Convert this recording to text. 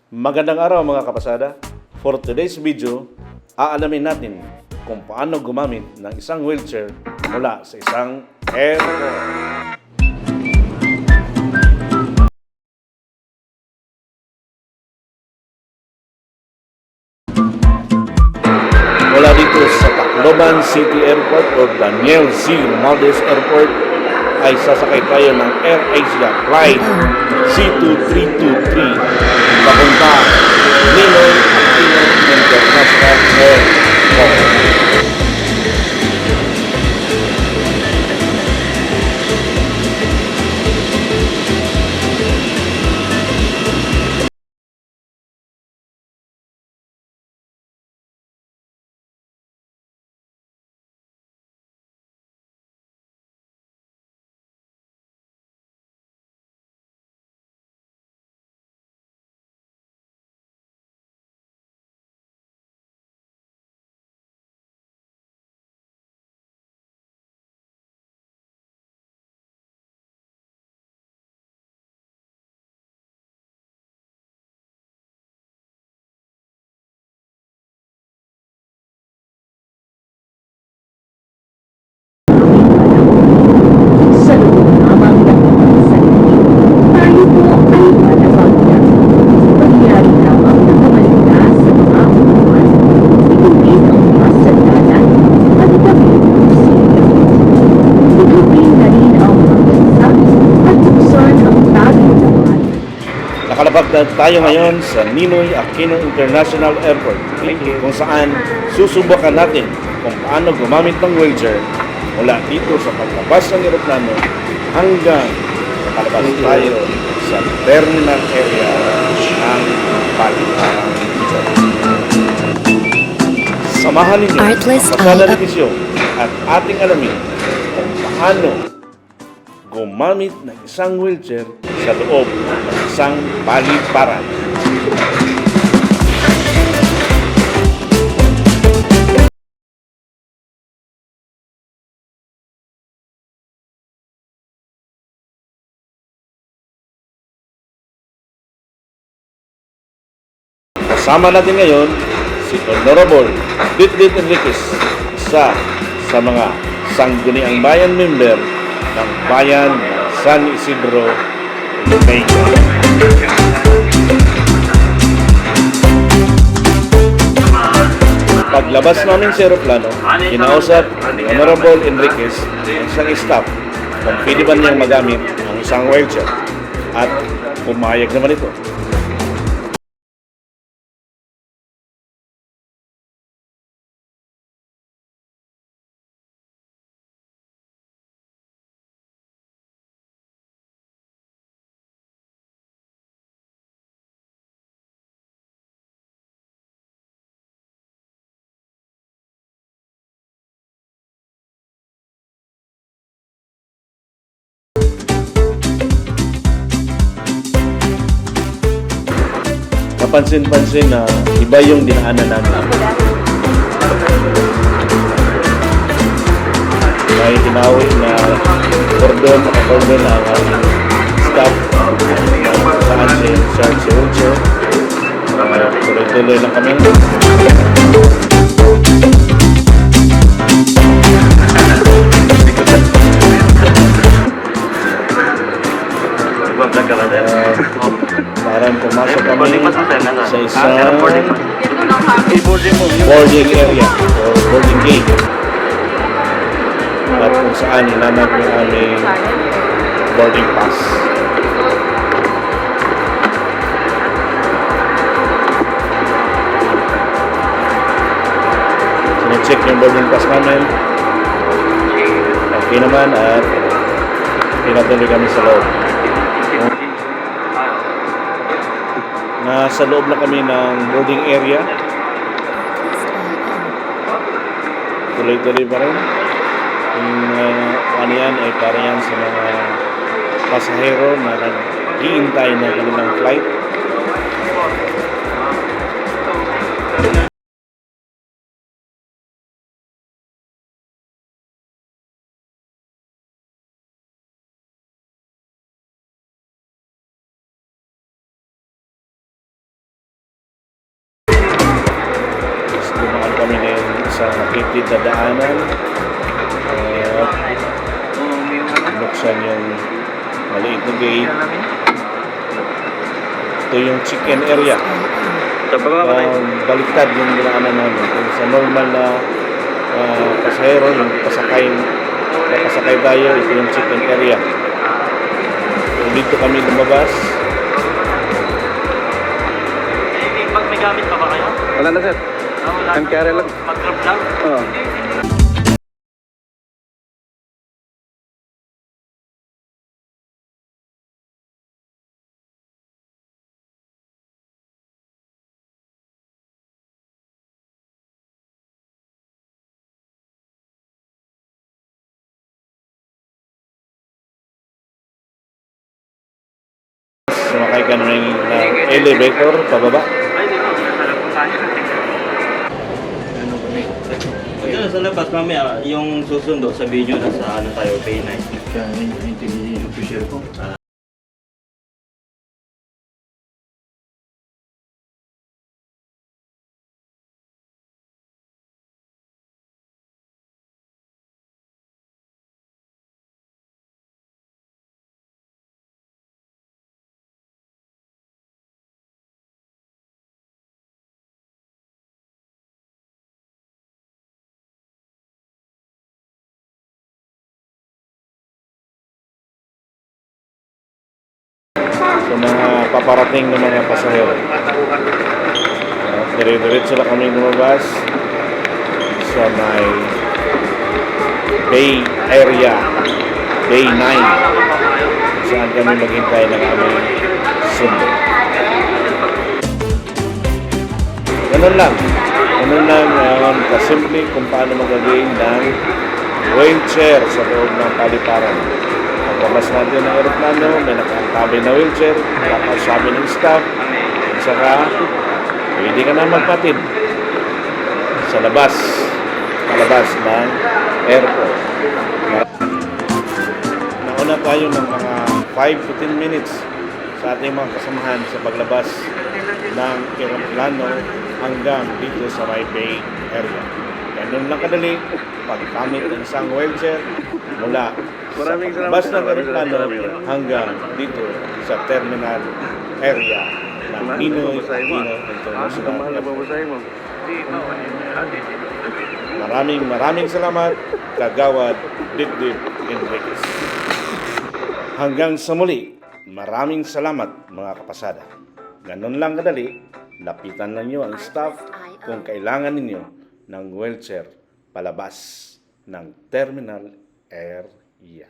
Magandang araw mga kapasada. For today's video, aalamin natin kung paano gumamit ng isang wheelchair mula sa isang airport. Mula dito sa Tacloban City Airport o Daniel C. Romualdez Airport ay sasakay tayo ng AirAsia Flight C2323 papunta Ninoy Aquino International Airport. Sa loob lamang ng mga sarili, tayo po ay malabag na. Pagyari lamang na kamalita sa mga upuan, ituwid ang mga sandalan at itawid ang sila. Higupin na rin ang mga bansa at buksan ang tagong naman. Nakalapag na tayo ngayon sa Ninoy Aquino International Airport kung saan susubukan natin kung paano gumamit ng wheelchair mula dito sa paglabas ng eroplano hanggang sa kalabas tayo sa terminal area ng paliparan ito. Samahan ninyo ang Artlist Pasada Eye Divisyon at ating alamin kung paano gumamit ng isang wheelchair sa loob ng isang paliparan. Kasama natin ngayon si Honorable Ditdit Enriquez, isa sa mga sangguniang bayan member ng bayan ng San Isidro, Vega. Paglabas namin sa aeroplano, kinausap ni Honorable Enriquez ang isang staff kung pwede ba niyang magamit ang isang wheelchair at pumayag naman ito. Kapansin-pansin na iba yung dinaanan namin. May tinawi na kordon, nakakordon na ang staff saan si Charles Wheelchair. Tuloy-tuloy lang kami. Parang pumasok kami sa isang boarding area or boarding gate at kung saan hinanap yung aming boarding pass. Sine-check yung boarding pass namin. Okay naman at pinatuloy kami sa loob. Nasa loob na kami ng boarding area. Tuloy-tuloy pa rin. Yung ano yan ay para yan sa mga pasahero na nag-iintay ng kanilang flight. isang makitid na daanan. Buksan yung maliit na gate. Ito yung chicken area. Baliktad yung dinaanan namin. Kung sa normal na pasahero, yung pasakay tayo, ito yung chicken area. So, dito kami lumabas. Pag may gamit pa ba kayo? Wala na, sir. Wala. MKR lang. Mag-drop lang? Oo. Sumakay ka ng elevator pababa. Ay, di ba? Alam ko tayo. Ito sa labas, mamaya, yung susundo, sabihin nyo na sa ano tayo, Bay 9. Hindi official ko. Sa mga paparating ng mga pasahero. Dire-diretso lang kami lumabas sa may Bay area, Bay 9, saan kami maghintay ng aming sundo. Ganun lang kasimple kung paano magagawin ng wheelchair sa loob ng paliparan. Pagkabas natin ng aeroplano, may nakaantabi na wheelchair, kakasabi ng staff, at saka pwede ka na magpatid sa palabas ng airport. Nauna tayo ng mga 5 to 10 minutes sa ating mga kasamahan sa paglabas ng aeroplano hanggang dito sa may Bay area. Ganun lang kadali paggamit ng isang wheelchair mula sa paglabas ng aeroplano hanggang dito sa terminal area ng Ninoy Aquino International Airport. Maraming salamat, Kagawad Dibdib Enriquez. Hanggang sa muli, maraming salamat mga kapasada. Ganun lang kadali, lapitan lang niyo ang staff kung kailangan ninyo ng wheelchair palabas ng terminal area.